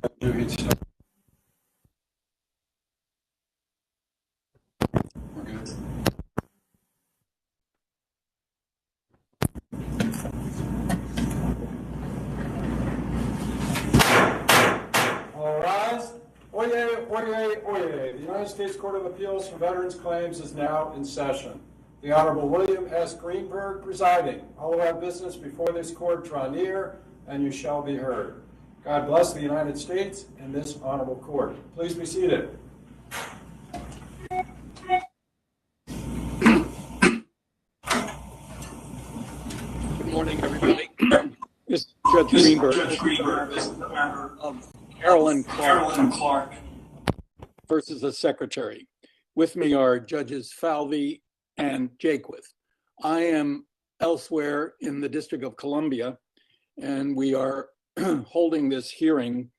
We're good. All rise. Oyez, oyez, oyez. The United States Court of Appeals for Veterans Claims is now in session. The Honorable William S. Greenberg presiding. All who have business before this court draw near, and you shall be heard. God bless the United States and this honorable court. Please be seated. Good morning, everybody. This is Judge Greenberg, of Carolyn Clark versus the Secretary. With me are Judges Falvey and Jaquith. I am elsewhere in the District of Columbia, and we are holding this hearing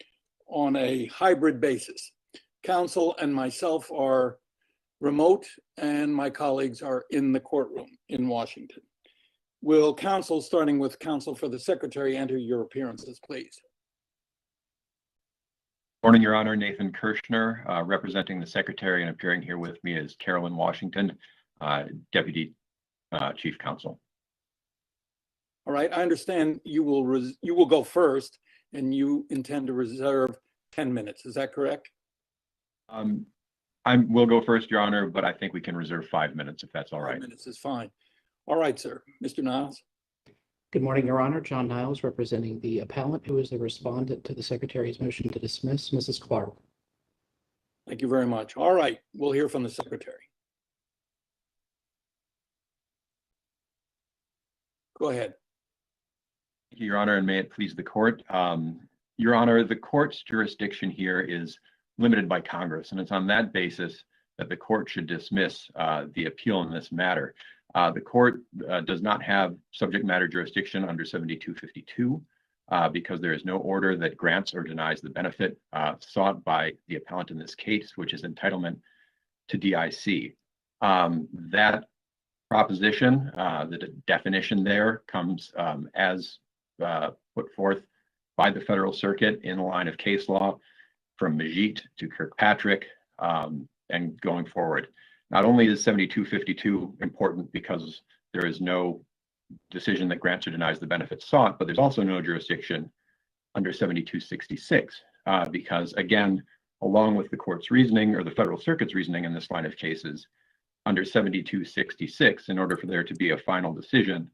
on a hybrid basis. Counsel and myself are remote, and my colleagues are in the courtroom in Washington. Will counsel, starting with counsel for the Secretary, enter your appearances, please? Morning, Your Honor. Nathan Kirschner, representing the Secretary, and appearing here with me is Carolyn Washington, Deputy Chief Counsel. All right, I understand you will go first, and you intend to reserve 10 minutes. Is that correct? I will go first, Your Honor, but I think we can reserve 5 minutes if that's all right. 5 minutes is fine. All right, sir. Mr. Niles. Good morning, Your Honor. John Niles, representing the appellant, who is the respondent to the Secretary's motion to dismiss, Mrs. Clark. Thank you very much. All right, we'll hear from the Secretary. Go ahead. Thank you, Your Honor, and may it please the court. Your Honor, the court's jurisdiction here is limited by Congress, and it's on that basis that the court should dismiss the appeal in this matter. The court does not have subject matter jurisdiction under 7252 because there is no order that grants or denies the benefit sought by the appellant in this case, which is entitlement to DIC. That proposition, the definition there comes as put forth by the Federal Circuit in the line of case law from Majit to Kirkpatrick and going forward. Not only is 7252 important because there is no decision that grants or denies the benefits sought, but there's also no jurisdiction under 7266 because, again, along with the court's reasoning or the Federal Circuit's reasoning in this line of cases, under 7266, in order for there to be a final decision,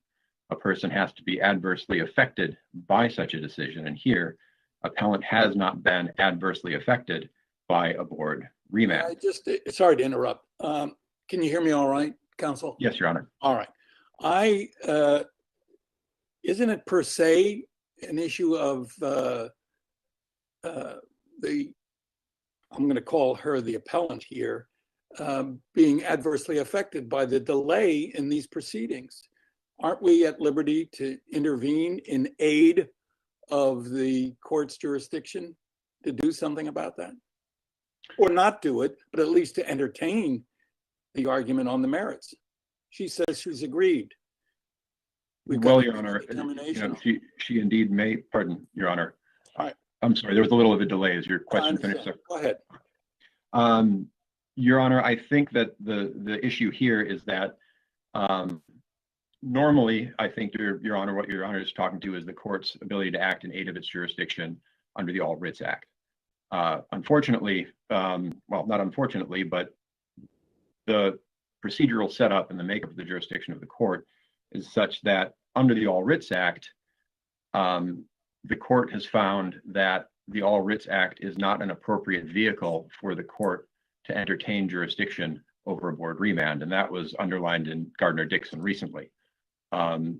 a person has to be adversely affected by such a decision. And here, appellant has not been adversely affected by a board remand. Sorry to interrupt. Can you hear me all right, counsel? Yes, Your Honor. All right. Isn't it per se an issue of I'm going to call her the appellant here, being adversely affected by the delay in these proceedings? Aren't we at liberty to intervene in aid of the court's jurisdiction to do something about that? Or not do it, but at least to entertain the argument on the merits. She says she's agreed. Well, Your Honor, she indeed may, pardon, Your Honor. All right. I'm sorry, there was a little of a delay as your question finished. Sir. Go ahead. Your Honor, I think that the issue here is that normally, I think, Your Honor, what Your Honor is talking to is the court's ability to act in aid of its jurisdiction under the All Writs Act. Unfortunately, well, not unfortunately, but the procedural setup and the makeup of the jurisdiction of the court is such that under the All Writs Act, the court has found that the All Writs Act is not an appropriate vehicle for the court to entertain jurisdiction over a board remand, and that was underlined in Gardner-Dixon recently.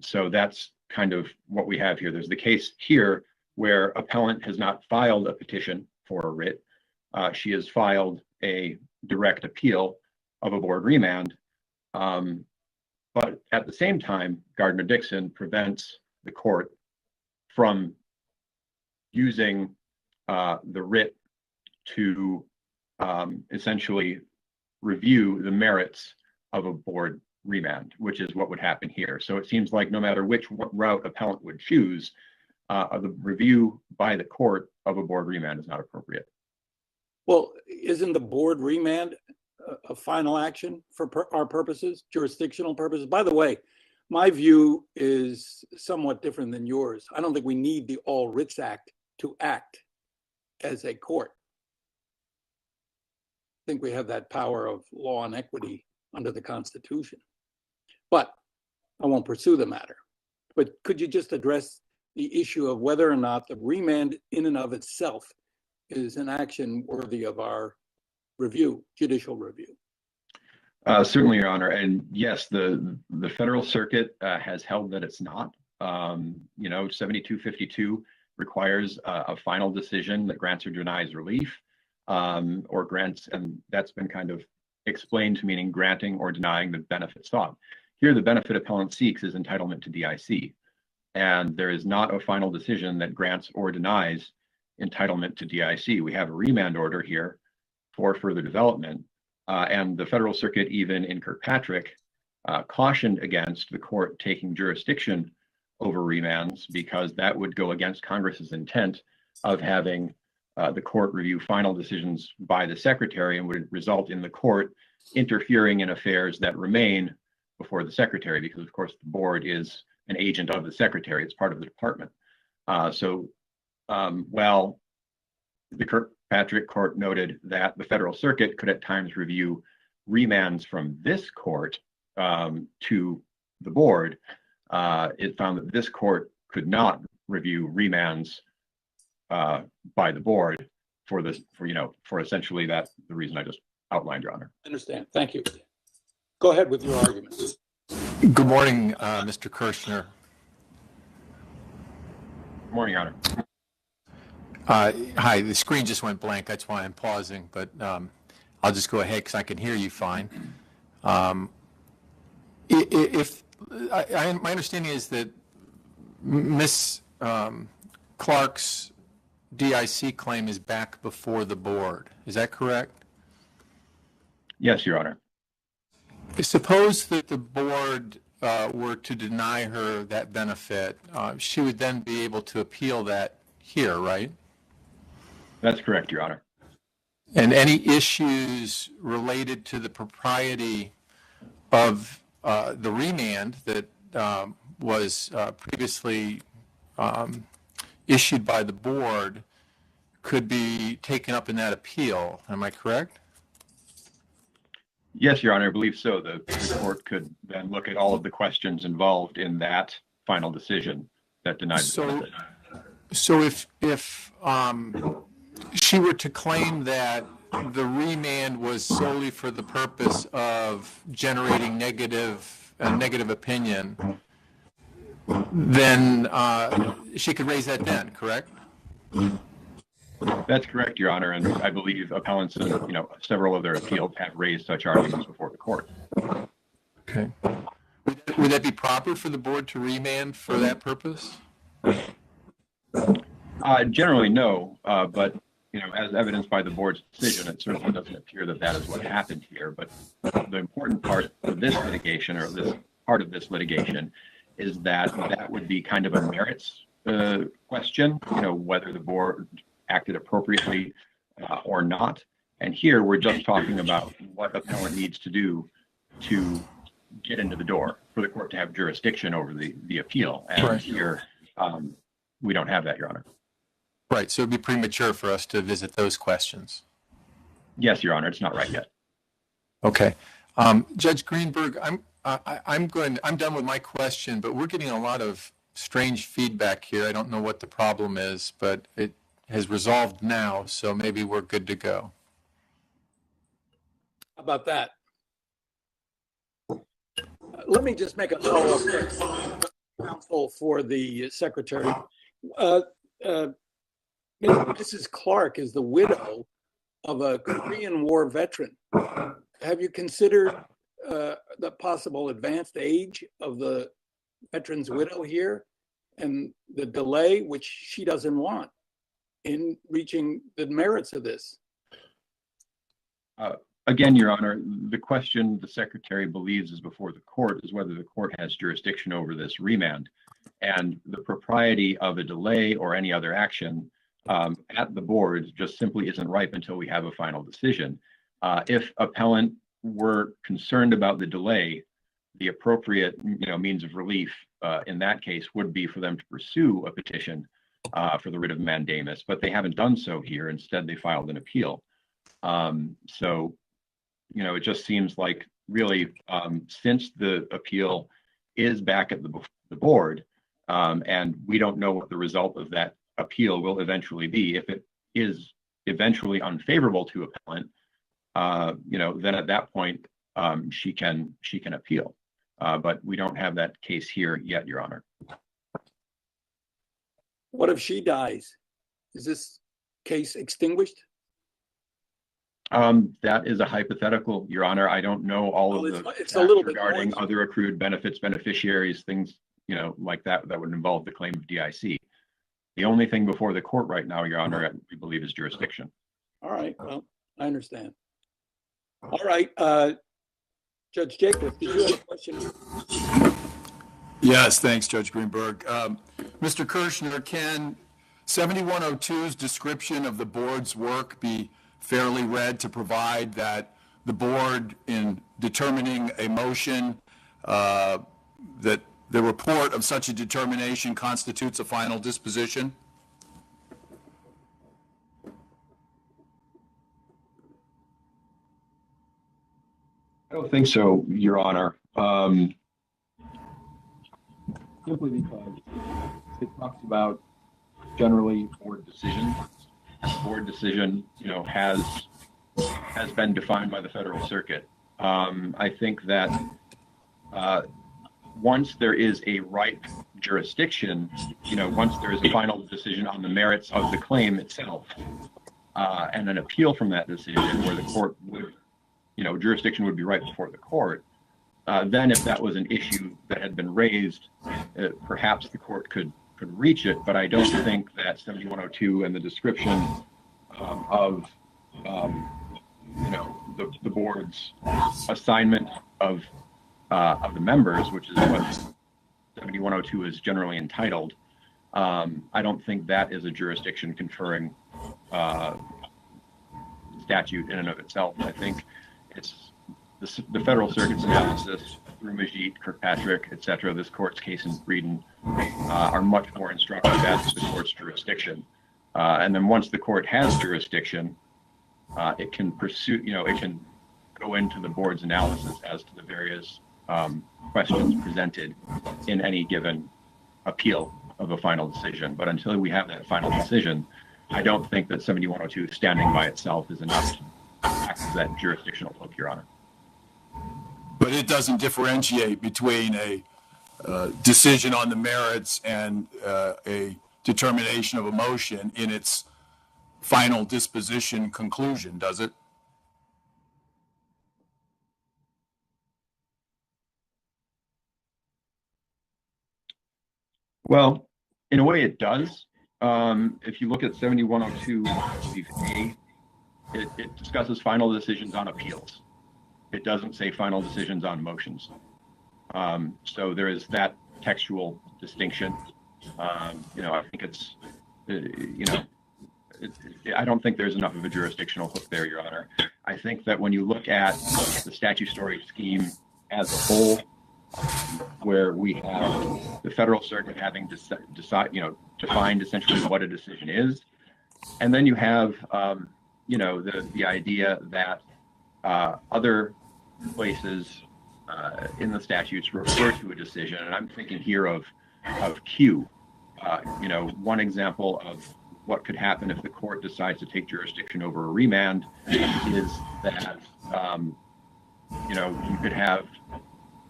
So that's kind of what we have here. There's the case here where appellant has not filed a petition for a writ. She has filed a direct appeal of a board remand. But at the same time, Gardner-Dixon prevents the court from using the writ to essentially review the merits of a board remand, which is what would happen here. So it seems like no matter which route appellant would choose, the review by the court of a board remand is not appropriate. Well, isn't the board remand a final action for our purposes, jurisdictional purposes? By the way, my view is somewhat different than yours. I don't think we need the All Writs Act to act as a court. I think we have that power of law and equity under the Constitution. But I won't pursue the matter. But could you just address the issue of whether or not the remand in and of itself is an action worthy of our review, judicial review? Certainly, Your Honor. And yes, the Federal Circuit has held that it's not. 7252 requires a final decision that grants or denies relief, or grants, and that's been kind of explained to meaning granting or denying the benefit sought. Here, the benefit appellant seeks is entitlement to DIC, and there is not a final decision that grants or denies entitlement to DIC. We have a remand order here for further development, and the Federal Circuit, even in Kirkpatrick, cautioned against the court taking jurisdiction over remands because that would go against Congress's intent of having the court review final decisions by the secretary and would result in the court interfering in affairs that remain before the secretary, because of course the board is an agent of the secretary. It's part of the department. While the Kirkpatrick court noted that the Federal Circuit could at times review remands from this court to the board, it found that this court could not review remands by the board for essentially the reason I just outlined, Your Honor. I understand. Thank you. Go ahead with your argument. Good morning, Mr. Kirschner. Good morning, Your Honor. Hi, the screen just went blank. That's why I'm pausing, but I'll just go ahead because I can hear you fine. My understanding is that Ms. Clark's DIC claim is back before the board. Is that correct? Yes, Your Honor. Suppose that the board were to deny her that benefit, she would then be able to appeal that here, right? That's correct, Your Honor. And any issues related to the propriety of the remand that was previously issued by the board could be taken up in that appeal. Am I correct? Yes, Your Honor, I believe so. The court could then look at all of the questions involved in that final decision that denied the benefit. So if she were to claim that the remand was solely for the purpose of generating negative opinion, then she could raise that then, correct? That's correct, Your Honor, and I believe appellants and several of their appeals have raised such arguments before the court. Okay. Would that be proper for the board to remand for that purpose? Generally, no, but as evidenced by the board's decision, it certainly doesn't appear that that is what happened here. But the important part of this litigation, or this part of this litigation, is that would be kind of a merits question, whether the board acted appropriately or not. And here we're just talking about what appellant needs to do to get into the door for the court to have jurisdiction over the appeal. And right. Here we don't have that, Your Honor. Right. So it'd be premature for us to visit those questions. Yes, Your Honor. It's not right yet. Okay. Judge Greenberg, I'm done with my question, but we're getting a lot of strange feedback here. I don't know what the problem is, but it has resolved now, so maybe we're good to go. How about that? Let me just make a follow-up counsel for the secretary. Mrs. Clark is the widow of a Korean War veteran. Have you considered the possible advanced age of the veteran's widow here and the delay, which she doesn't want, in reaching the merits of this? Again, Your Honor, the question the secretary believes is before the court is whether the court has jurisdiction over this remand. And the propriety of a delay or any other action at the board just simply isn't ripe until we have a final decision. If appellant were concerned about the delay, the appropriate means of relief in that case would be for them to pursue a petition for the writ of mandamus, but they haven't done so here. Instead, they filed an appeal. So, it just seems like really since the appeal is back at the board, and we don't know what the result of that appeal will eventually be. If it is eventually unfavorable to appellant, then at that point she can appeal. But we don't have that case here yet, Your Honor. What if she dies? Is this case extinguished? That is a hypothetical, Your Honor. I don't know all of the facts regarding other accrued benefits, beneficiaries, things like that would involve the claim of DIC. The only thing before the court right now, Your Honor, we believe is jurisdiction. All right. Well, I understand. All right. Judge Jaquith, did you have a question? Yes, thanks, Judge Greenberg. Mr. Kirschner, can 7102's description of the board's work be fairly read to provide that the board, in determining a motion, that the report of such a determination constitutes a final disposition? I don't think so, Your Honor. Simply because it talks about generally board decisions. Board decision, has been defined by the Federal Circuit. I think that once there is a ripe jurisdiction, once there is a final decision on the merits of the claim itself, and an appeal from that decision where the court would, jurisdiction would be right before the court, then if that was an issue that had been raised, perhaps the court could reach it, but I don't think that 7102 and the description of the board's assignment of the members, which is what 7102 is generally entitled, I don't think that is a jurisdiction conferring statute in and of itself. I think it's the Federal Circuit's analysis through Majid, Kirkpatrick, et cetera, this court's case in Breeden, are much more instructive as to the court's jurisdiction. And then once the court has jurisdiction, it can pursue, it can go into the board's analysis as to the various questions presented in any given appeal of a final decision. But until we have that final decision, I don't think that 7102 standing by itself is enough to act as that jurisdictional hook, Your Honor. But it doesn't differentiate between a decision on the merits and a determination of a motion in its final disposition conclusion, does it? Well, in a way it does. If you look at 7102A, it discusses final decisions on appeals. It doesn't say final decisions on motions. So there is that textual distinction. I think it's, I don't think there's enough of a jurisdictional hook there, Your Honor. I think that when you look at the statutory scheme as a whole, where we have the Federal Circuit having defined essentially what a decision is, and then you have, the idea that other places in the statutes refer to a decision, and I'm thinking here of Q. One example of what could happen if the court decides to take jurisdiction over a remand is that, you could have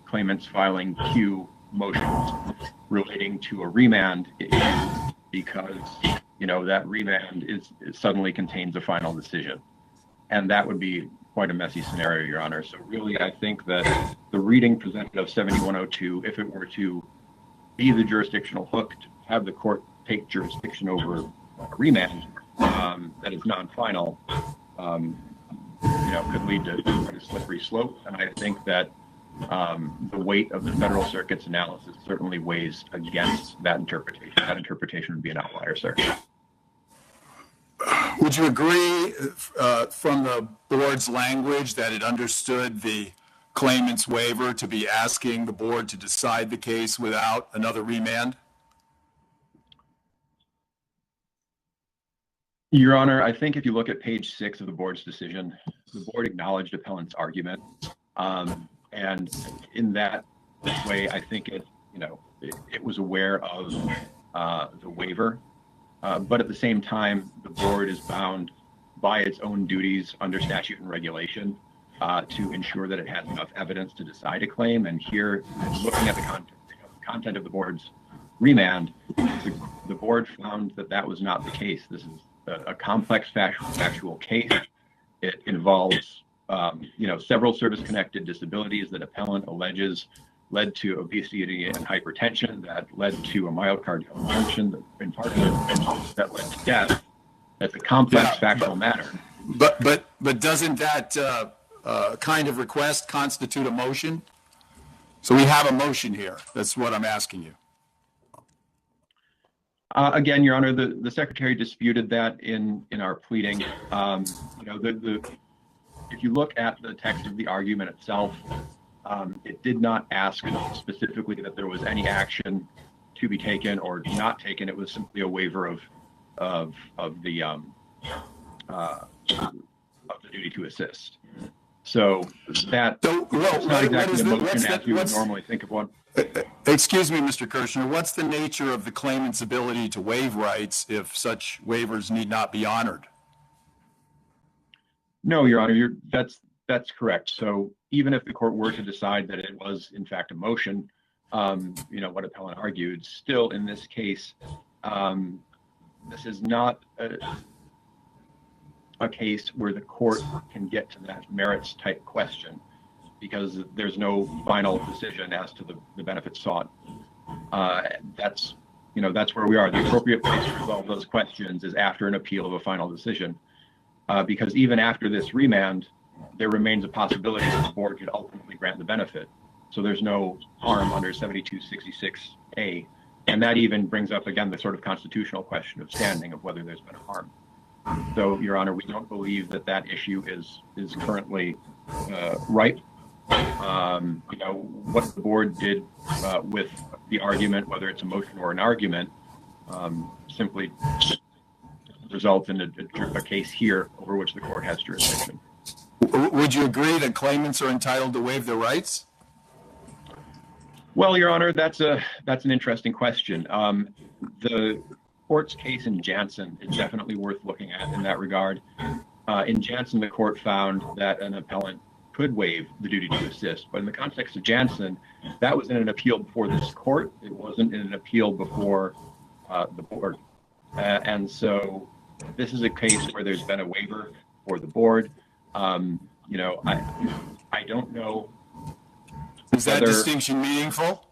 claimants filing Q motions relating to a remand issue because, that remand suddenly contains a final decision. And that would be quite a messy scenario, Your Honor. So really, I think that the reading presented of 7102, if it were to be the jurisdictional hook to have the court take jurisdiction over a remand that is non-final, could lead to a slippery slope. And I think that the weight of the Federal Circuit's analysis certainly weighs against that interpretation. That interpretation would be an outlier, sir. Would you agree from the board's language that it understood the claimant's waiver to be asking the board to decide the case without another remand? Your Honor, I think if you look at page 6 of the board's decision, the board acknowledged appellant's argument. And in that way, I think it was aware of the waiver. But at the same time, the board is bound by its own duties under statute and regulation to ensure that it has enough evidence to decide a claim. And here, looking at the content of the board's remand, the board found that that was not the case. This is a complex factual case. It involves several service-connected disabilities that appellant alleges led to obesity and hypertension, that led to a myocardial infarction, that led to death. That's a complex factual matter. But doesn't that kind of request constitute a motion? So we have a motion here. That's what I'm asking you. Again, Your Honor, the Secretary disputed that in our pleading. If you look at the text of the argument itself, it did not ask specifically that there was any action to be taken or not taken. It was simply a waiver of the duty to assist. So that's not exactly a motion as you would normally think of one. Excuse me, Mr. Kirschner, what's the nature of the claimant's ability to waive rights if such waivers need not be honored? No, Your Honor, that's correct. So even if the court were to decide that it was in fact a motion, what appellant argued, still in this case, this is not a case where the court can get to that merits type question, because there's no final decision as to the benefits sought. That's where we are. The appropriate place to resolve those questions is after an appeal of a final decision, because even after this remand, there remains a possibility that the board could ultimately grant the benefit. So there's no harm under 7266A. And that even brings up, again, the sort of constitutional question of standing, of whether there's been a harm. So, Your Honor, we don't believe that issue is currently ripe. What the board did with the argument, whether it's a motion or an argument, simply results in a case here over which the court has jurisdiction. Would you agree that claimants are entitled to waive their rights? Well, Your Honor, that's an interesting question. The court's case in Jansen is definitely worth looking at in that regard. In Jansen, the court found that an appellant could waive the duty to assist, but in the context of Jansen, that was in an appeal before this court. It wasn't in an appeal before the board. And so this is a case where there's been a waiver for the board. I don't know. Is that distinction meaningful?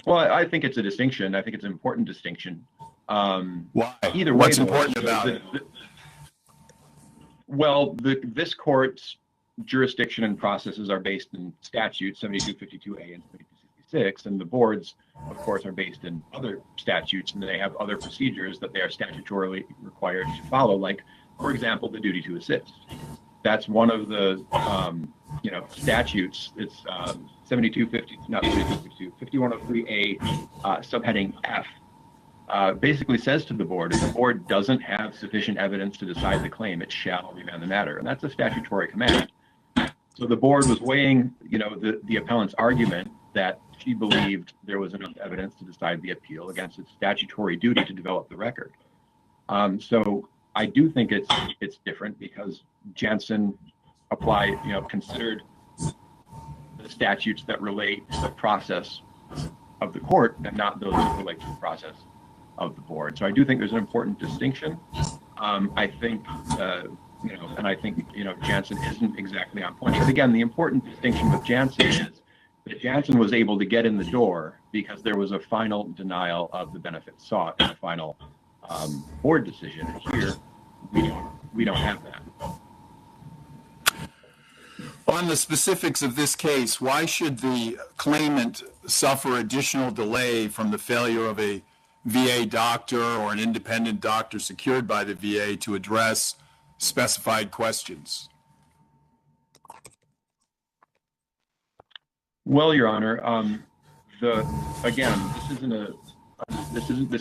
Well, I think it's a distinction. I think it's an important distinction. Why? Either way, what's important about it? Well, this court's jurisdiction and processes are based in statutes 7252A and 7266, and the boards, of course, are based in other statutes, and they have other procedures that they are statutorily required to follow, like, for example, the duty to assist. That's one of the statutes. It's 5103A, subheading F. Basically says to the board, if the board doesn't have sufficient evidence to decide the claim, it shall remand the matter, and that's a statutory command. So the board was weighing, the appellant's argument that she believed there was enough evidence to decide the appeal against its statutory duty to develop the record. So I do think it's different because Jansen considered the statutes that relate to the process of the court and not those that relate to the process of the board. So I do think there's an important distinction. I think, Jansen isn't exactly on point. But again, the important distinction with Jansen is that Jansen was able to get in the door because there was a final denial of the benefits sought in a final board decision. And here, we don't have that. on the specifics of this case, why should the claimant suffer additional delay from the failure of a VA doctor or an independent doctor secured by the VA to address specified questions? Well, Your Honor, this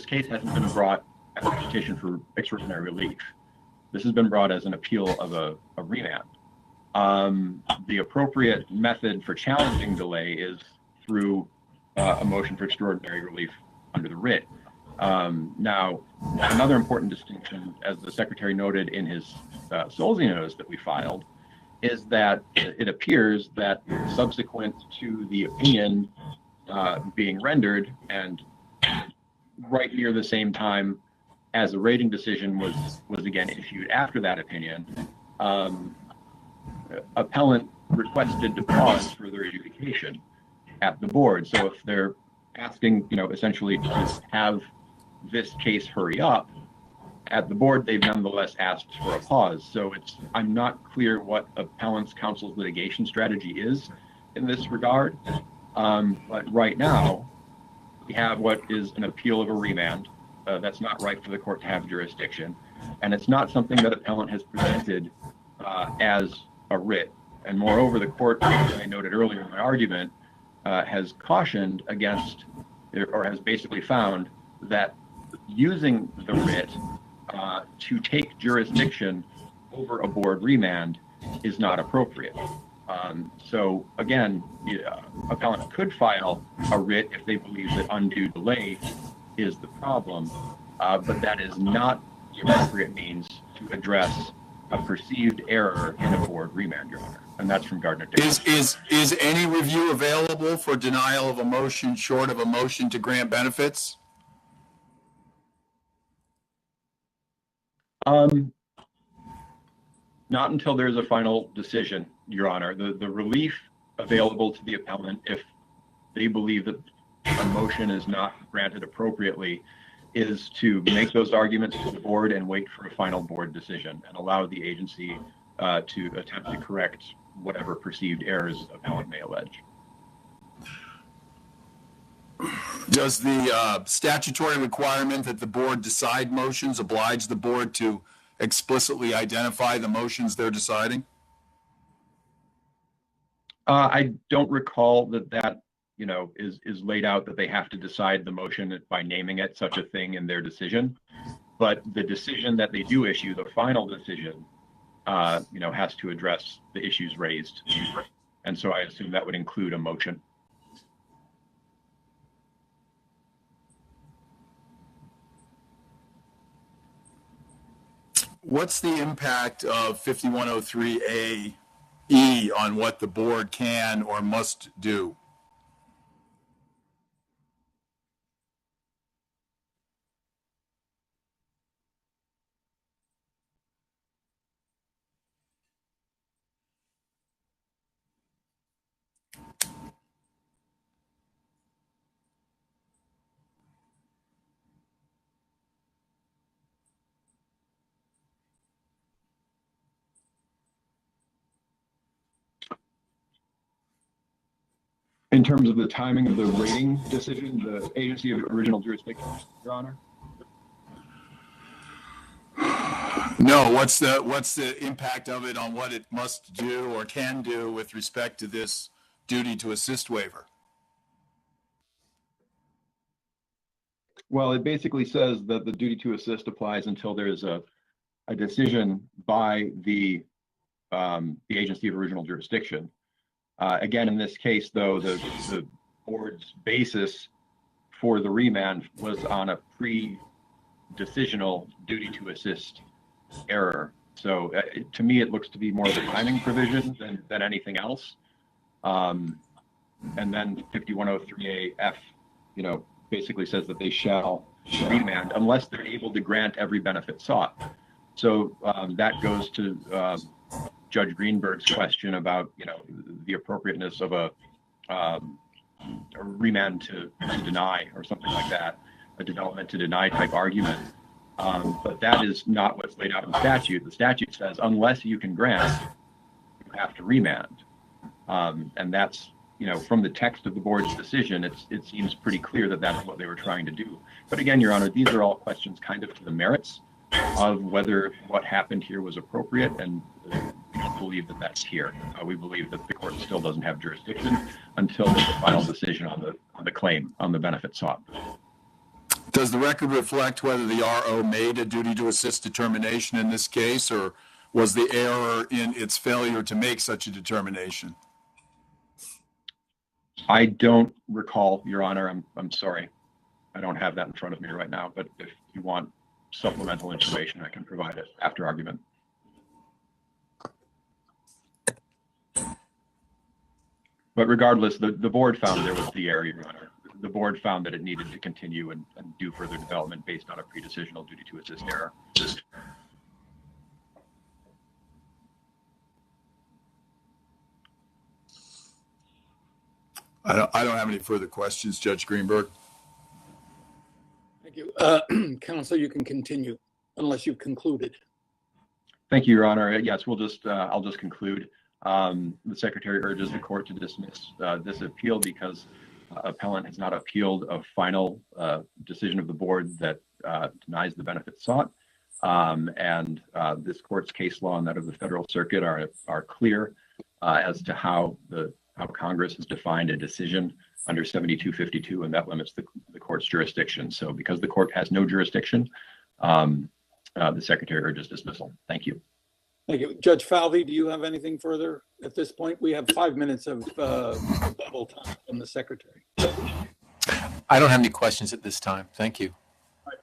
case hasn't been brought as a petition for extraordinary relief. This has been brought as an appeal of a remand. The appropriate method for challenging delay is through a motion for extraordinary relief under the writ. Now, another important distinction, as the Secretary noted in his Solzy notice that we filed, is that it appears that subsequent to the opinion being rendered and right near the same time as a rating decision was again issued after that opinion, appellant requested to pause further adjudication at the board. So if they're asking, essentially to have this case hurry up at the board, they've nonetheless asked for a pause. So I'm not clear what appellant's counsel's litigation strategy is in this regard. But right now, we have what is an appeal of a remand. That's not right for the court to have jurisdiction. And it's not something that appellant has presented as a writ. And moreover, the court, as I noted earlier in my argument, has cautioned against, or has basically found that using the writ to take jurisdiction over a board remand is not appropriate. So again, appellant could file a writ if they believe that undue delay is the problem, but that is not the appropriate means to address a perceived error in a board remand, Your Honor. And that's from Gardner Davis. Is any review available for denial of a motion short of a motion to grant benefits? Not until there's a final decision, Your Honor. The relief available to the appellant, if they believe that a motion is not granted appropriately, is to make those arguments to the board and wait for a final board decision and allow the agency to attempt to correct whatever perceived errors appellant may allege. Does the statutory requirement that the board decide motions oblige the board to explicitly identify the motions they're deciding? I don't recall that is laid out that they have to decide the motion by naming it such a thing in their decision. But the decision that they do issue, the final decision, has to address the issues raised. And so I assume that would include a motion. What's the impact of 5103A on what the board can or must do? In terms of the timing of the rating decision, the agency of original jurisdiction, Your Honor? No, what's the impact of it on what it must do or can do with respect to this duty to assist waiver? Well, it basically says that the duty to assist applies until there's a decision by the agency of original jurisdiction. Again, in this case, though, the board's basis for the remand was on a pre-decisional duty to assist error. So to me, it looks to be more of a timing provision than anything else. And then 5103AF, basically says that they shall remand unless they're able to grant every benefit sought. So that goes to Judge Greenberg's question about, the appropriateness of a remand to deny or something like that, a development to deny type argument. But that is not what's laid out in statute. The statute says unless you can grant, you have to remand. And that's, from the text of the board's decision, it seems pretty clear that that's what they were trying to do. But again, Your Honor, these are all questions kind of to the merits of whether what happened here was appropriate, and we don't believe that that's here. We believe that the court still doesn't have jurisdiction until there's a final decision on the claim, on the benefit sought. Does the record reflect whether the RO made a duty to assist determination in this case, or was the error in its failure to make such a determination? I don't recall, Your Honor. I'm sorry. I don't have that in front of me right now, but if you want supplemental information, I can provide it after argument. But regardless, the board found there was the error, Your Honor. The board found that it needed to continue and do further development based on a pre-decisional duty to assist error. I don't have any further questions, Judge Greenberg. Thank you. Counsel, you can continue unless you've concluded. Thank you, Your Honor. Yes, I'll just conclude. The Secretary urges the court to dismiss this appeal because appellant has not appealed a final decision of the board that denies the benefit sought. And this court's case law and that of the Federal Circuit are clear as to how Congress has defined a decision under 7252, and that limits the court's jurisdiction. So because the court has no jurisdiction, the Secretary urges dismissal. Thank you. Thank you. Judge Falvey, do you have anything further at this point? We have 5 minutes of bubble time from the Secretary. I don't have any questions at this time. Thank you. Right.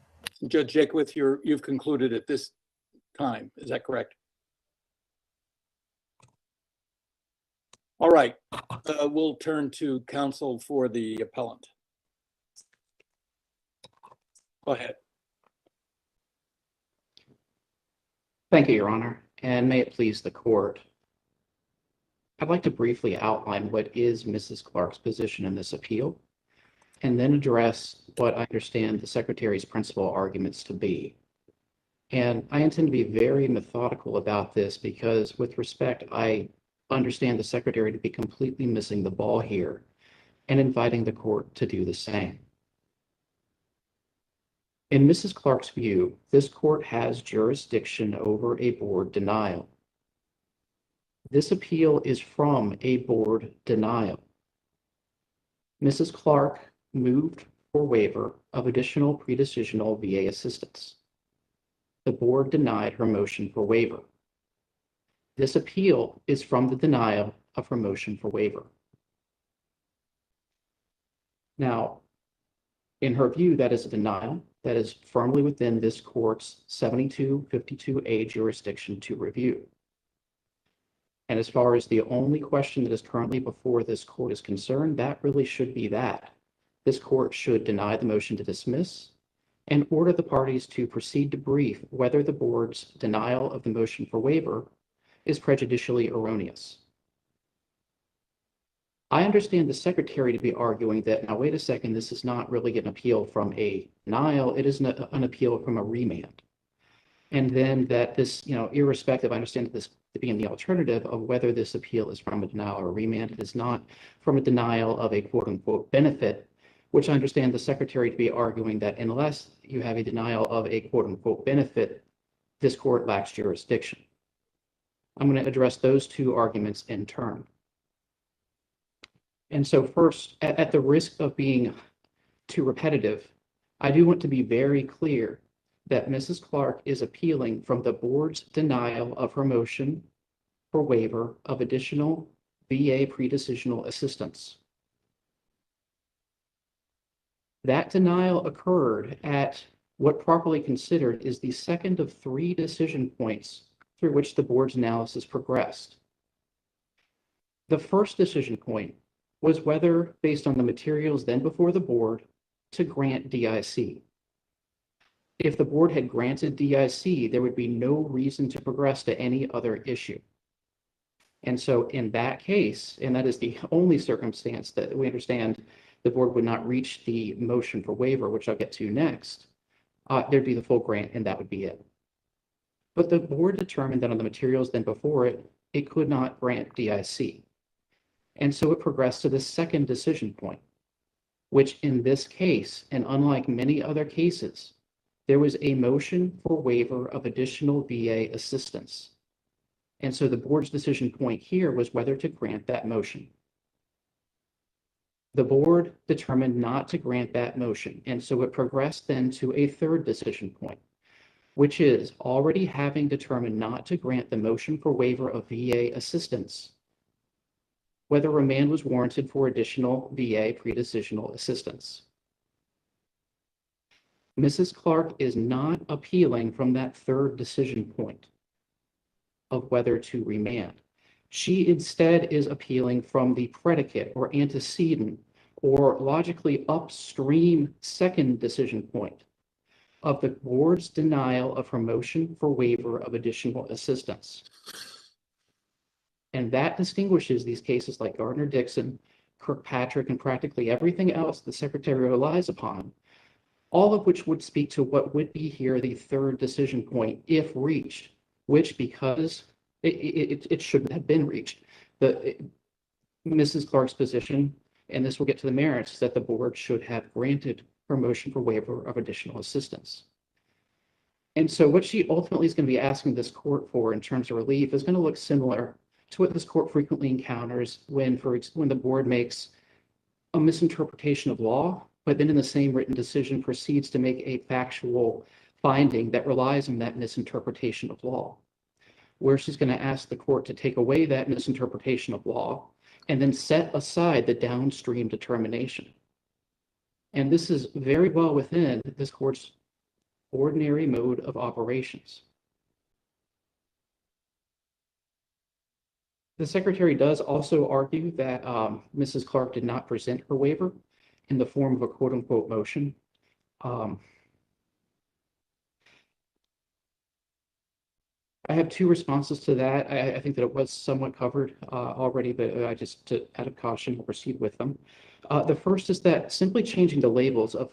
Judge Jaquith, you've concluded at this time. Is that correct? All right. We'll turn to counsel for the appellant. Go ahead. Thank you, Your Honor, and may it please the court. I'd like to briefly outline what is Mrs. Clark's position in this appeal, and then address what I understand the Secretary's principal arguments to be. And I intend to be very methodical about this because, with respect, I understand the Secretary to be completely missing the ball here and inviting the court to do the same. In Mrs. Clark's view, this court has jurisdiction over a board denial. This appeal is from a board denial. Mrs. Clark moved for waiver of additional pre-decisional VA assistance. The board denied her motion for waiver. This appeal is from the denial of her motion for waiver. Now, in her view, that is a denial that is firmly within this court's 7252A jurisdiction to review. And as far as the only question that is currently before this court is concerned, that really should be that. This court should deny the motion to dismiss and order the parties to proceed to brief whether the board's denial of the motion for waiver is prejudicially erroneous. I understand the Secretary to be arguing that, now wait a second, this is not really an appeal from a denial, it is an appeal from a remand. And then that this, irrespective, I understand this to be in the alternative of whether this appeal is from a denial or a remand, it is not from a denial of a quote unquote benefit, which I understand the Secretary to be arguing that unless you have a denial of a quote unquote benefit, this court lacks jurisdiction. I'm going to address those two arguments in turn. And so first, at the risk of being too repetitive, I do want to be very clear that Mrs. Clark is appealing from the board's denial of her motion for waiver of additional VA pre-decisional assistance. That denial occurred at what properly considered is the second of 3 decision points through which the board's analysis progressed. The first decision point was whether, based on the materials then before the board, to grant DIC. If the board had granted DIC, there would be no reason to progress to any other issue. And so in that case, and that is the only circumstance that we understand the board would not reach the motion for waiver, which I'll get to next, there'd be the full grant and that would be it. But the board determined that on the materials then before it, it could not grant DIC. And so it progressed to the second decision point, which in this case, and unlike many other cases, there was a motion for waiver of additional VA assistance. And so the board's decision point here was whether to grant that motion. The board determined not to grant that motion, and so it progressed then to a third decision point, which is already having determined not to grant the motion for waiver of VA assistance, whether remand was warranted for additional VA pre-decisional assistance. Mrs. Clark is not appealing from that third decision point of whether to remand. She instead is appealing from the predicate or antecedent or logically upstream second decision point of the board's denial of her motion for waiver of additional assistance. And that distinguishes these cases like Gardner-Dixon, Kirkpatrick, and practically everything else the Secretary relies upon, all of which would speak to what would be here the third decision point if reached, which because it shouldn't have been reached. Mrs. Clark's position, and this will get to the merits, that the board should have granted her motion for waiver of additional assistance. And so what she ultimately is going to be asking this court for in terms of relief is going to look similar to what this court frequently encounters when the board makes a misinterpretation of law, but then in the same written decision proceeds to make a factual finding that relies on that misinterpretation of law, where she's going to ask the court to take away that misinterpretation of law and then set aside the downstream determination. And this is very well within this court's ordinary mode of operations. The Secretary does also argue that Mrs. Clark did not present her waiver in the form of a quote-unquote motion. I have two responses to that. I think that it was somewhat covered already, but I just, out of caution, will proceed with them. The first is that simply changing the labels of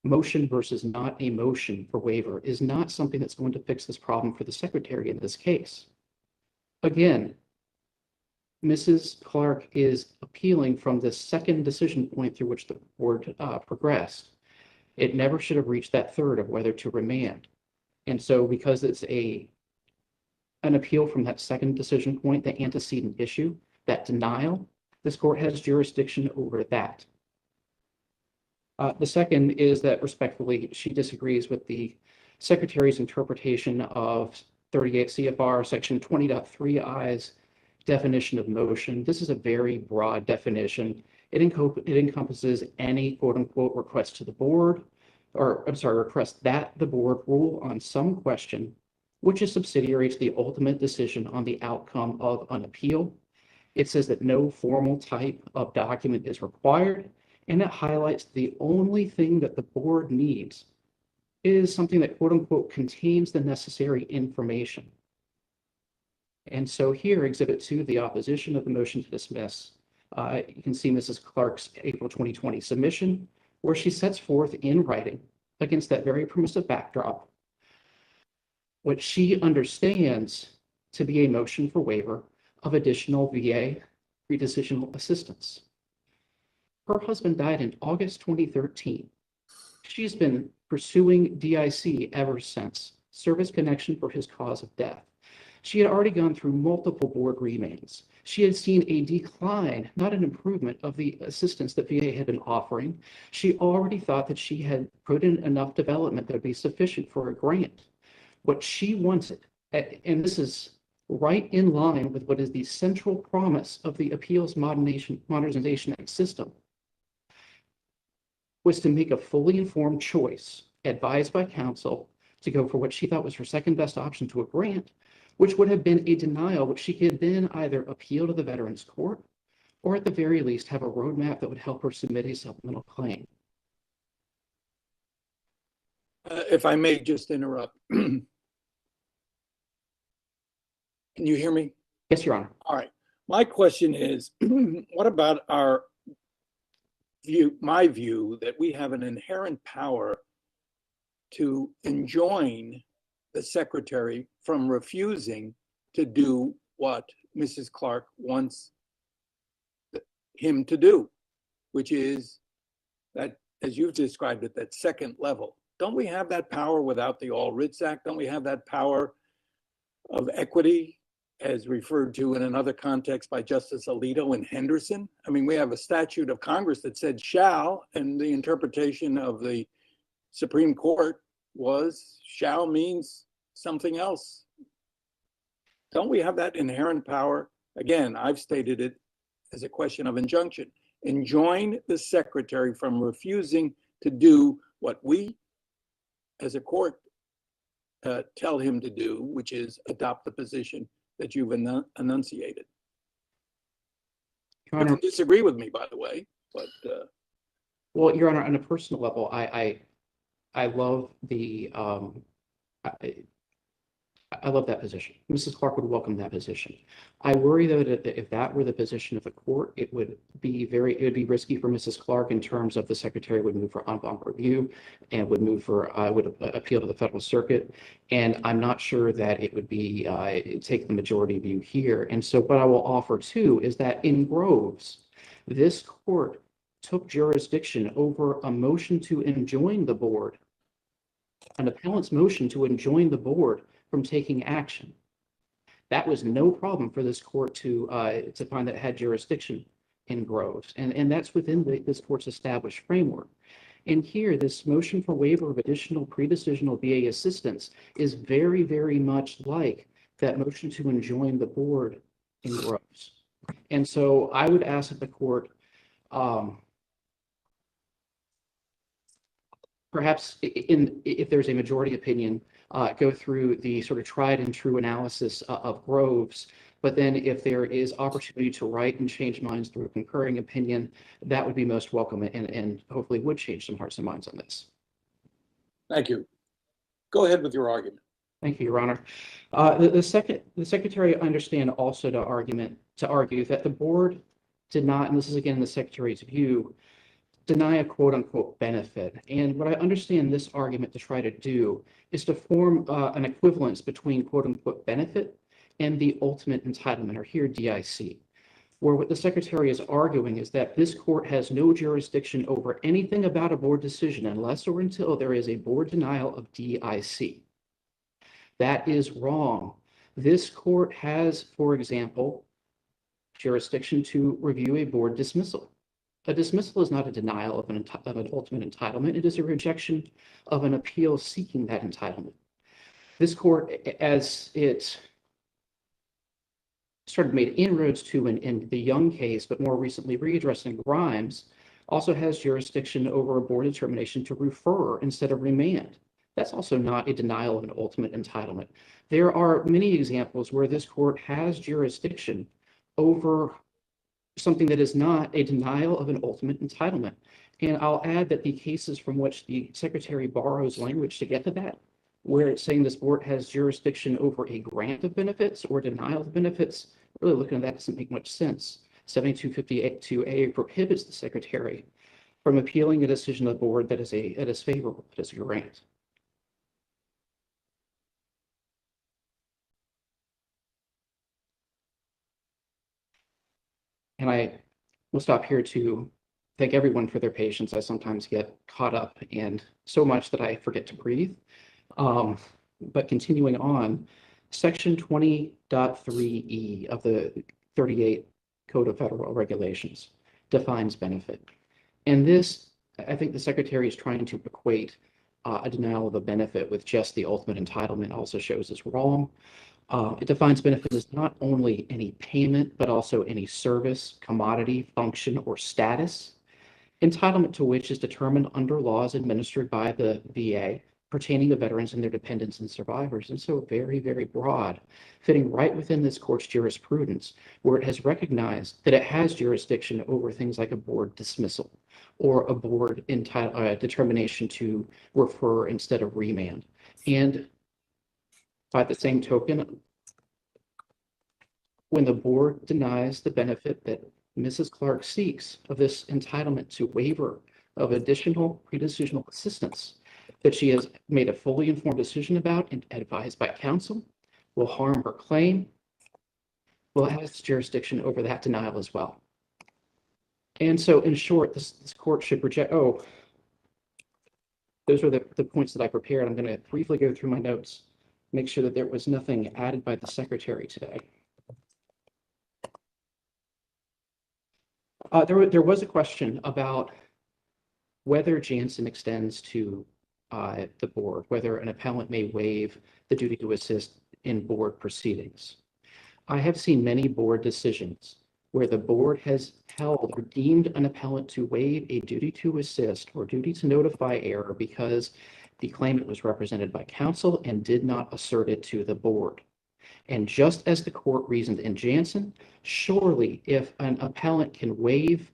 motion versus not a motion for waiver is not something that's going to fix this problem for the Secretary in this case. Again, Mrs. Clark is appealing from the second decision point through which the board progressed. It never should have reached that third of whether to remand. And so because it's an appeal from that second decision point, the antecedent issue, that denial, this court has jurisdiction over that. The second is that respectfully, she disagrees with the Secretary's interpretation of 38 CFR section 20.3i's definition of motion. This is a very broad definition. It encompasses any quote unquote request to the board, or I'm sorry, request that the board rule on some question, which is subsidiary to the ultimate decision on the outcome of an appeal. It says that no formal type of document is required, and it highlights the only thing that the board needs is something that quote unquote contains the necessary information. And so here, Exhibit 2, the opposition of the motion to dismiss, you can see Mrs. Clark's April 2020 submission, where she sets forth in writing against that very permissive backdrop what she understands to be a motion for waiver of additional VA pre-decisional assistance. Her husband died in August 2013. She's been pursuing DIC ever since, service connection for his cause of death. She had already gone through multiple board remands. She had seen a decline, not an improvement, of the assistance that VA had been offering. She already thought that she had put in enough development that would be sufficient for a grant. What she wanted, and this is right in line with what is the central promise of the Appeals Modernization Act system, was to make a fully informed choice, advised by counsel, to go for what she thought was her second best option to a grant, which would have been a denial, which she could then either appeal to the Veterans Court, or at the very least have a roadmap that would help her submit a supplemental claim. If I may just interrupt. Can you hear me? Yes, Your Honor. All right. My question is, what about our view, my view, that we have an inherent power to enjoin the Secretary from refusing to do what Mrs. Clark wants him to do, which is that, as you've described it, that second level. Don't we have that power without the All Writs Act? Don't we have that power of equity as referred to in another context by Justice Alito in Henderson? I mean, we have a statute of Congress that said shall, and the interpretation of the Supreme Court was shall means something else. Don't we have that inherent power? Again, I've stated it as a question of injunction. Enjoin the secretary from refusing to do what we as a court tell him to do, which is adopt the position that you've enunciated. Your You Honor, can disagree with me, by the way, but well, Your Honor, on a personal level, I love the I love that position. Mrs. Clark would welcome that position. I worry though that if that were the position of the court, it would be risky for Mrs. Clark in terms of the secretary would move for en banc review and would appeal to the Federal Circuit. And I'm not sure that it would be take the majority view here. And so what I will offer too is that in Groves, this court took jurisdiction over a motion to enjoin the board, an appellant's motion to enjoin the board from taking action. That was no problem for this court to find that it had jurisdiction in Groves, and that's within this court's established framework. And here, this motion for waiver of additional pre-decisional VA assistance is very, very much like that motion to enjoin the board in Groves. And so I would ask that the court perhaps if there's a majority opinion, go through the sort of tried and true analysis of Groves. But then if there is opportunity to write and change minds through a concurring opinion, that would be most welcome and hopefully would change some hearts and minds on this. thank you. Go ahead with your argument. Thank you, Your Honor. The Secretary, I understand also to argue that the board did not, and this is again the Secretary's view, deny a quote unquote benefit. And what I understand this argument to try to do is to form an equivalence between quote unquote benefit and the ultimate entitlement, or here DIC, where what the Secretary is arguing is that this court has no jurisdiction over anything about a board decision unless or until there is a board denial of DIC. That is wrong. This court has, for example, jurisdiction to review a board dismissal. A dismissal is not a denial of an ultimate entitlement. It is a rejection of an appeal seeking that entitlement. This court, as it started made inroads to in the Young case, but more recently readdressed in Grimes, also has jurisdiction over a board determination to refer instead of remand. That's also not a denial of an ultimate entitlement. There are many examples where this court has jurisdiction over something that is not a denial of an ultimate entitlement. And I'll add that the cases from which the Secretary borrows language to get to that, where it's saying this board has jurisdiction over a grant of benefits or denial of benefits, really looking at that doesn't make much sense. 7252A prohibits the Secretary from appealing a decision of the board that is favorable, that is a grant. And I will stop here to thank everyone for their patience. I sometimes get caught up in so much that I forget to breathe. But continuing on, Section 20.3E of the 38 Code of Federal Regulations defines benefit. And this, I think the Secretary is trying to equate a denial of a benefit with just the ultimate entitlement also shows is wrong. It defines benefit as not only any payment, but also any service, commodity, function, or status, entitlement to which is determined under laws administered by the VA pertaining to veterans and their dependents and survivors. And so very, very broad, fitting right within this court's jurisprudence, where it has recognized that it has jurisdiction over things like a board dismissal or a board determination to refer instead of remand. And by the same token, when the board denies the benefit that Mrs. Clark seeks of this entitlement to waiver of additional pre-decisional assistance that she has made a fully informed decision about and advised by counsel, will harm her claim, will have jurisdiction over that denial as well. And so, in short, this court should reject. Oh, those are the points that I prepared. I'm going to briefly go through my notes, make sure that there was nothing added by the secretary today. There was a question about whether Jansen extends to the board, whether an appellant may waive the duty to assist in board proceedings. I have seen many board decisions where the board has held or deemed an appellant to waive a duty to assist or duty to notify error because the claimant was represented by counsel and did not assert it to the board. And just as the court reasoned in Jansen, surely if an appellant can waive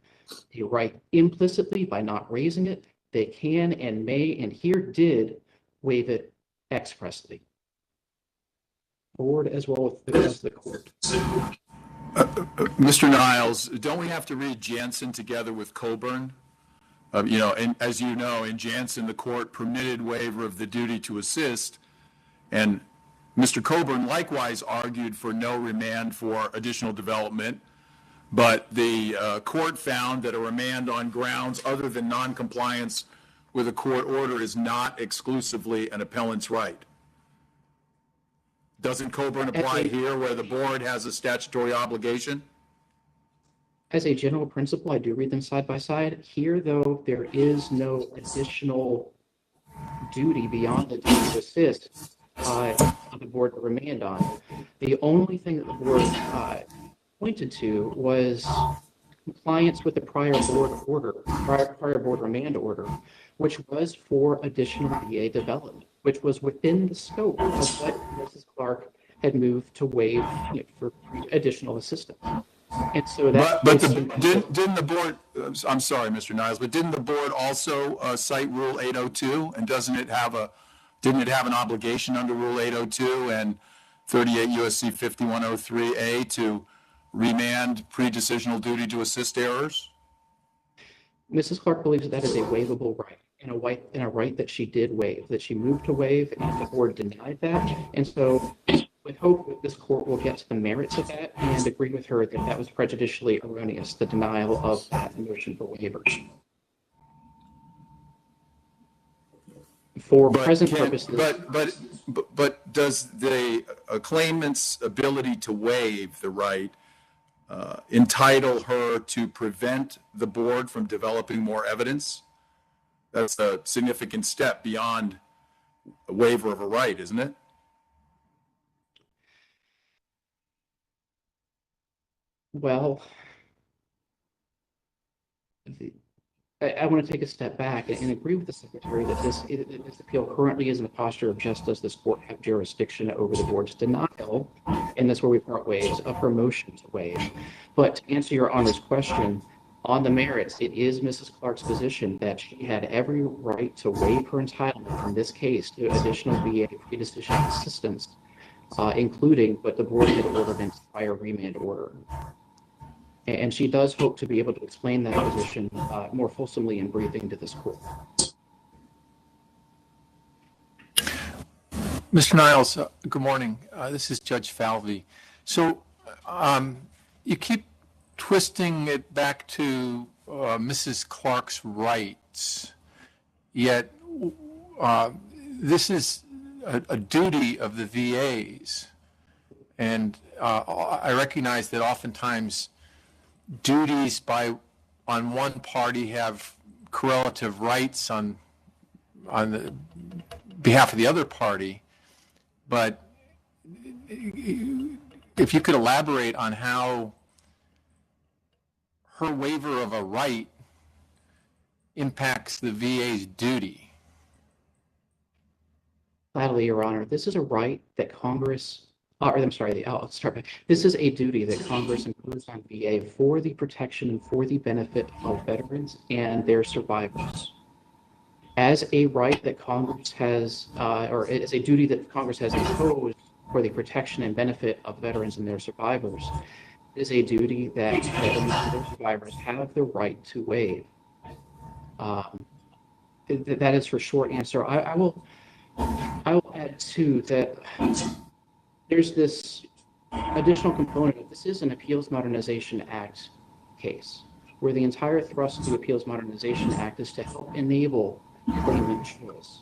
a right implicitly by not raising it, they can and may, and here did, waive it expressly. Board as well as the court. Mr. Niles, don't we have to read Jansen together with Coburn? And as you know, in Jansen, the court permitted waiver of the duty to assist, and Mr. Coburn likewise argued for no remand for additional development, but the court found that a remand on grounds other than noncompliance with a court order is not exclusively an appellant's right. Doesn't Coburn apply here where the board has a statutory obligation? As a general principle, I do read them side by side. Here, though, there is no additional duty beyond the duty to assist the board to remand on. The only thing that the board pointed to was compliance with the prior board remand order, which was for additional VA development, which was within the scope of what Mrs. Clark had moved to waive for additional assistance. And so that. Didn't the board? I'm sorry, Mr. Niles, but didn't the board also cite Rule 802? And didn't it have an obligation under Rule 802 and 38 U.S.C. 5103A to remand pre-decisional duty to assist errors? Mrs. Clark believes that is a waivable right, and a right that she did waive, that she moved to waive, and the board denied that. And so we hope that this court will get to the merits of that and agree with her that that was prejudicially erroneous, the denial of that motion for waivers. For present purposes. But does the claimant's ability to waive the right entitle her to prevent the board from developing more evidence? That's a significant step beyond a waiver of a right, isn't it? Well, I want to take a step back and agree with the Secretary that this appeal currently is in a posture of just does this court have jurisdiction over the board's denial, and that's where we part ways of her motion to waive. But to answer your Honor's question, on the merits, it is Mrs. Clark's position that she had every right to waive her entitlement in this case to additional VA pre-decision assistance, including what the board had ordered in its prior remand order. And she does hope to be able to explain that position more fulsomely in briefing to this court. Mr. Niles, good morning. This is Judge Falvey. So you keep twisting it back to Mrs. Clark's rights, yet this is a duty of the VAs. And I recognize that oftentimes duties on one party have correlative rights on the behalf of the other party, but if you could elaborate on how her waiver of a right impacts the VA's duty. Gladly, Your Honor. This is a right that Congress, I'll start back. This is a duty that Congress imposed on VA for the protection and for the benefit of veterans and their survivors. As a right that Congress has, or as a duty that Congress has imposed for the protection and benefit of veterans and their survivors, it is a duty that their survivors have the right to waive. That is for short answer. I will add too that there's this additional component of this is an Appeals Modernization Act case. where the entire thrust of the Appeals Modernization Act is to help enable claimant choice.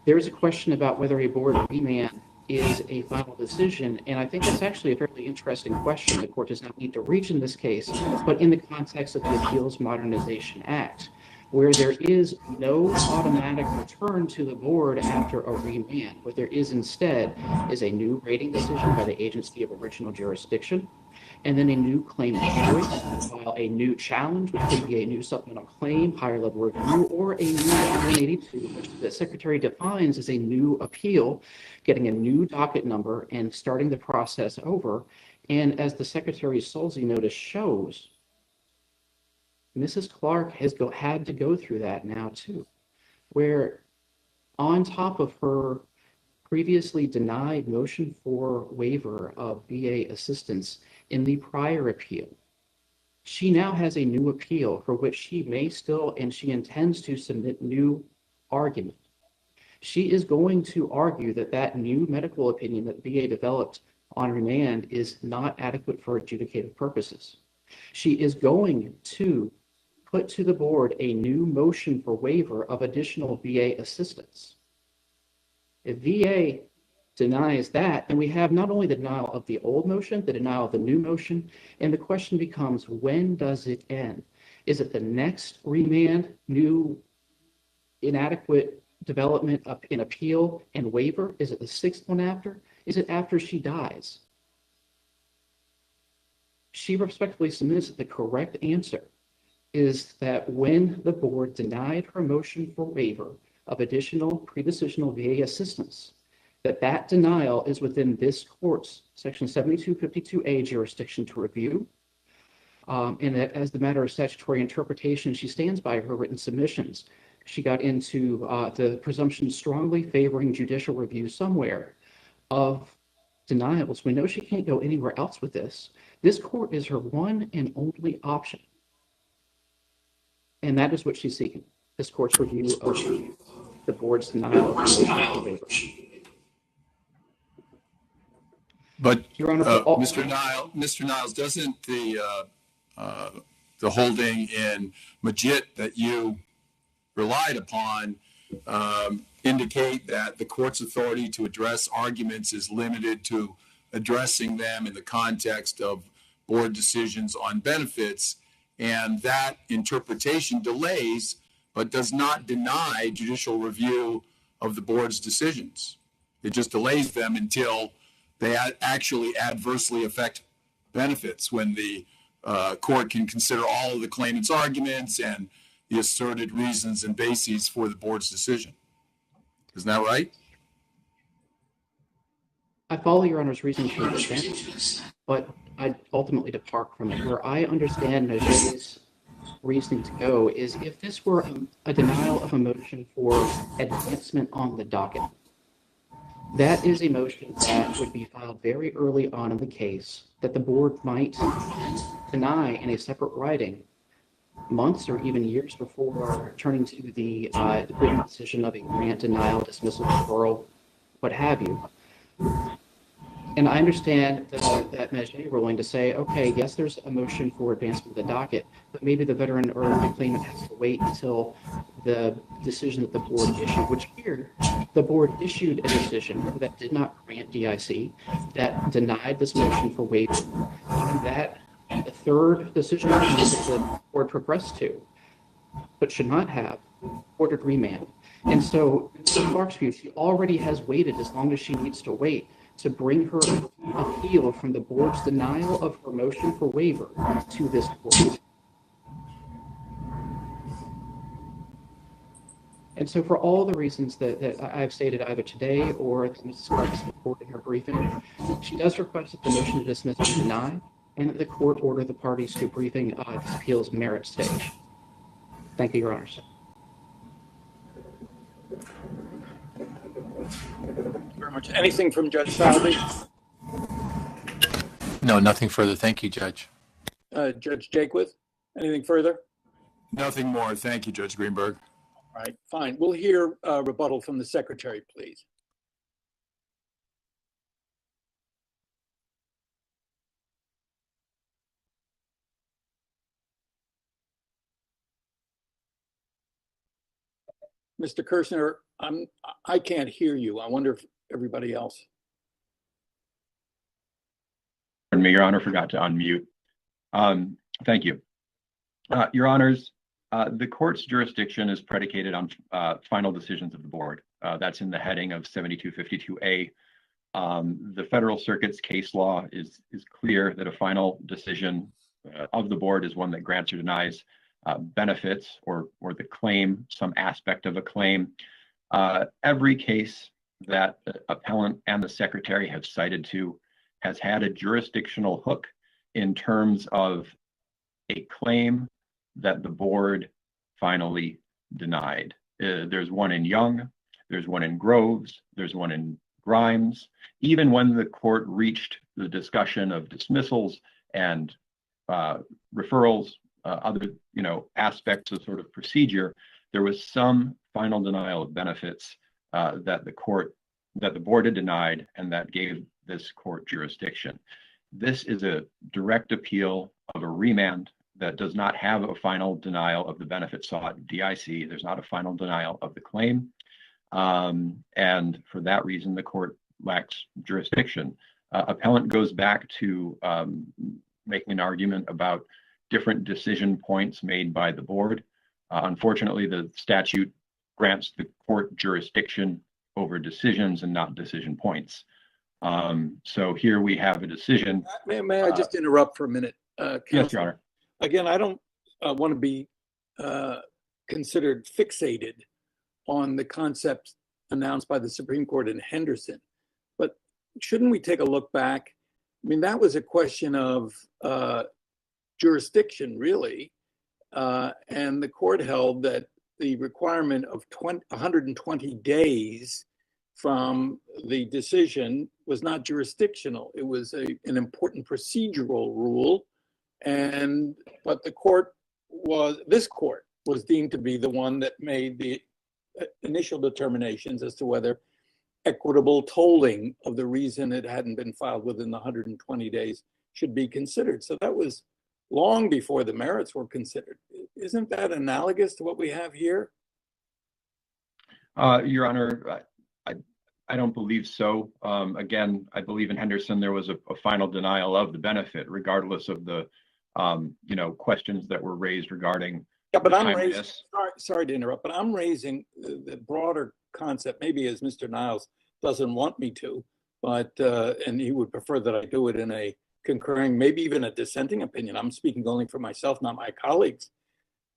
There is a question about whether a board remand is a final decision, and I think that's actually a fairly interesting question the court does not need to reach in this case, but in the context of the Appeals Modernization Act, where there is no automatic return to the board after a remand. What there is instead is a new rating decision by the agency of original jurisdiction, and then a new claimant choice, while a new challenge, which could be a new supplemental claim, higher level review, or a new 182, which the secretary defines as a new appeal, getting a new docket number and starting the process over. And as the secretary's Solzy notice shows, Mrs. Clark has had to go through that now too, where on top of her previously denied motion for waiver of VA assistance in the prior appeal, she now has a new appeal for which she may still, and she intends to submit new argument. She is going to argue that that new medical opinion that VA developed on remand is not adequate for adjudicative purposes. She is going to put to the board a new motion for waiver of additional VA assistance. If VA denies that, then we have not only the denial of the old motion, the denial of the new motion, and the question becomes, when does it end? Is it the next remand, new inadequate development of an appeal and waiver? Is it the sixth one after? Is it after she dies? She respectfully submits that the correct answer is that when the board denied her motion for waiver of additional pre-decisional VA assistance, that denial is within this court's section 7252A jurisdiction to review, and that as the matter of statutory interpretation, she stands by her written submissions. She got into the presumption strongly favoring judicial review somewhere of denials. We know she can't go anywhere else with this. This court is her one and only option. And that is what she's seeking, this court's review of the board's denial of waiver. But Your Honor, Mr. Niles, doesn't the holding in Majid that you relied upon indicate that the court's authority to address arguments is limited to addressing them in the context of board decisions on benefits, and that interpretation delays but does not deny judicial review of the board's decisions? It just delays them until they actually adversely affect benefits, when the court can consider all of the claimant's arguments and the asserted reasons and bases for the board's decision. Isn't that right? I follow Your Honor's reasoning to an extent, but I ultimately depart from it. Where I understand Najay's reasoning to go is if this were a denial of a motion for advancement on the docket, that is a motion that would be filed very early on in the case that the board might deny in a separate writing months or even years before turning to the written decision of a grant, denial, dismissal, deferral, what have you. And I understand that Majid ruling to say, okay, yes, there's a motion for advancement of the docket, but maybe the veteran or the claimant has to wait until the decision that the board issued, which here, the board issued a decision that did not grant DIC, that denied this motion for waiver, and that the third decision that the board progressed to, but should not have, ordered remand. And so, in Clark's view, she already has waited as long as she needs to wait to bring her appeal from the board's denial of her motion for waiver to this court. And so for all the reasons that I've stated either today or that Mrs. Clark has reported in her briefing, she does request that the motion to dismiss be denied and that the court order the parties to briefing this appeal's merit stage. Thank you, Your Honors. Very much. Anything from Judge Falvey? No, nothing further. Thank you, Judge. Judge Jaquith, anything further? Nothing more. Thank you, Judge Greenberg. All right, fine. We'll hear a rebuttal from the secretary, please. Mr. Kirschner, I can't hear you. I wonder if everybody else. Pardon me, Your Honor, forgot to unmute. Thank you. Your Honors, the court's jurisdiction is predicated on final decisions of the board. That's in the heading of 7252A. The Federal Circuit's case law is clear that a final decision of the board is one that grants or denies benefits or the claim, some aspect of a claim. Every case that the appellant and the secretary have cited to has had a jurisdictional hook in terms of a claim that the board finally denied. There's one in Young, there's one in Groves, there's one in Grimes. Even when the court reached the discussion of dismissals and referrals, other aspects of sort of procedure, there was some final denial of benefits that the board had denied, and that gave this court jurisdiction. This is a direct appeal of a remand that does not have a final denial of the benefit sought, DIC. There's not a final denial of the claim. And for that reason, the court lacks jurisdiction. Appellant goes back to making an argument about different decision points made by the board. Unfortunately, the statute grants the court jurisdiction over decisions and not decision points. So here we have a decision. May I just interrupt for a minute? Yes, Your Honor. Again, I don't want to be considered fixated on the concepts announced by the Supreme Court in Henderson, but shouldn't we take a look back? I mean, that was a question of jurisdiction, really, and the court held that the requirement of 120 days from the decision was not jurisdictional. It was an important procedural rule, but this court was deemed to be the one that made the initial determinations as to whether equitable tolling of the reason it hadn't been filed within the 120 days should be considered. So that was long before the merits were considered. Isn't that analogous to what we have here? Your Honor, I don't believe so. Again, I believe in Henderson there was a final denial of the benefit, regardless of the questions that were raised regarding. Yeah, but I'm raising. Sorry to interrupt, but I'm raising the broader concept. Maybe as Mr. Niles doesn't want me to, but and he would prefer that I do it in a concurring, maybe even a dissenting opinion. I'm speaking only for myself, not my colleagues.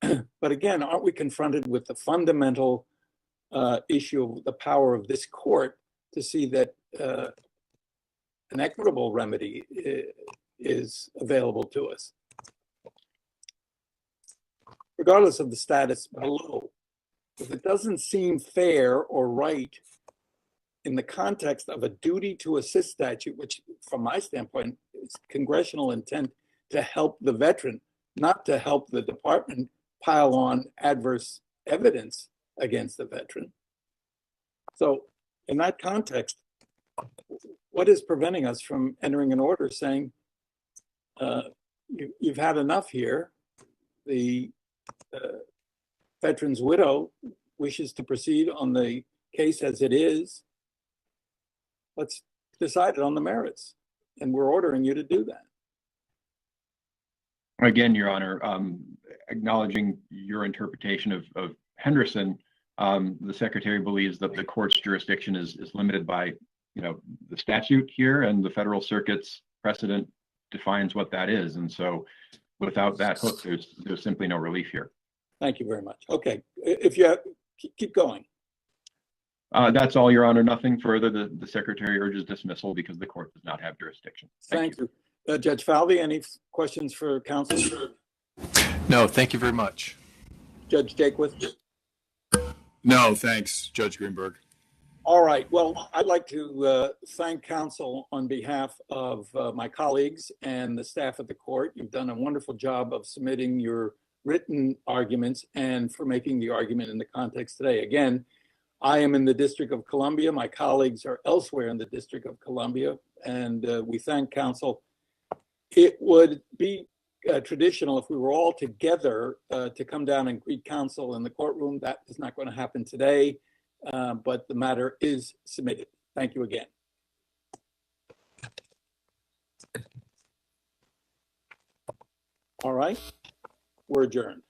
But again, aren't we confronted with the fundamental issue of the power of this court to see that an equitable remedy is available to us, regardless of the status below? If it doesn't seem fair or right in the context of a duty to assist statute, which from my standpoint is congressional intent to help the veteran, not to help the department pile on adverse evidence against the veteran. So in that context, what is preventing us from entering an order saying, you've had enough here? The veteran's widow wishes to proceed on the case as it is. Let's decide it on the merits, and we're ordering you to do that. Again, Your Honor, acknowledging your interpretation of Henderson, the Secretary believes that the court's jurisdiction is limited by, the statute here, and the Federal Circuit's precedent defines what that is. And so without that hook, there's simply no relief here. Thank you very much. Okay, if you keep going. That's all, Your Honor. Nothing further. The Secretary urges dismissal because the court does not have jurisdiction. Thank you. Judge Falvey, any questions for counsel? No, thank you very much. Judge Jaquith? No, thanks, Judge Greenberg. All right. Well, I'd like to thank counsel on behalf of my colleagues and the staff of the court. You've done a wonderful job of submitting your written arguments and for making the argument in the context today. Again, I am in the District of Columbia. My colleagues are elsewhere in the District of Columbia, and we thank counsel. It would be traditional if we were all together to come down and greet counsel in the courtroom. That is not going to happen today, but the matter is submitted. Thank you again. All right, we're adjourned.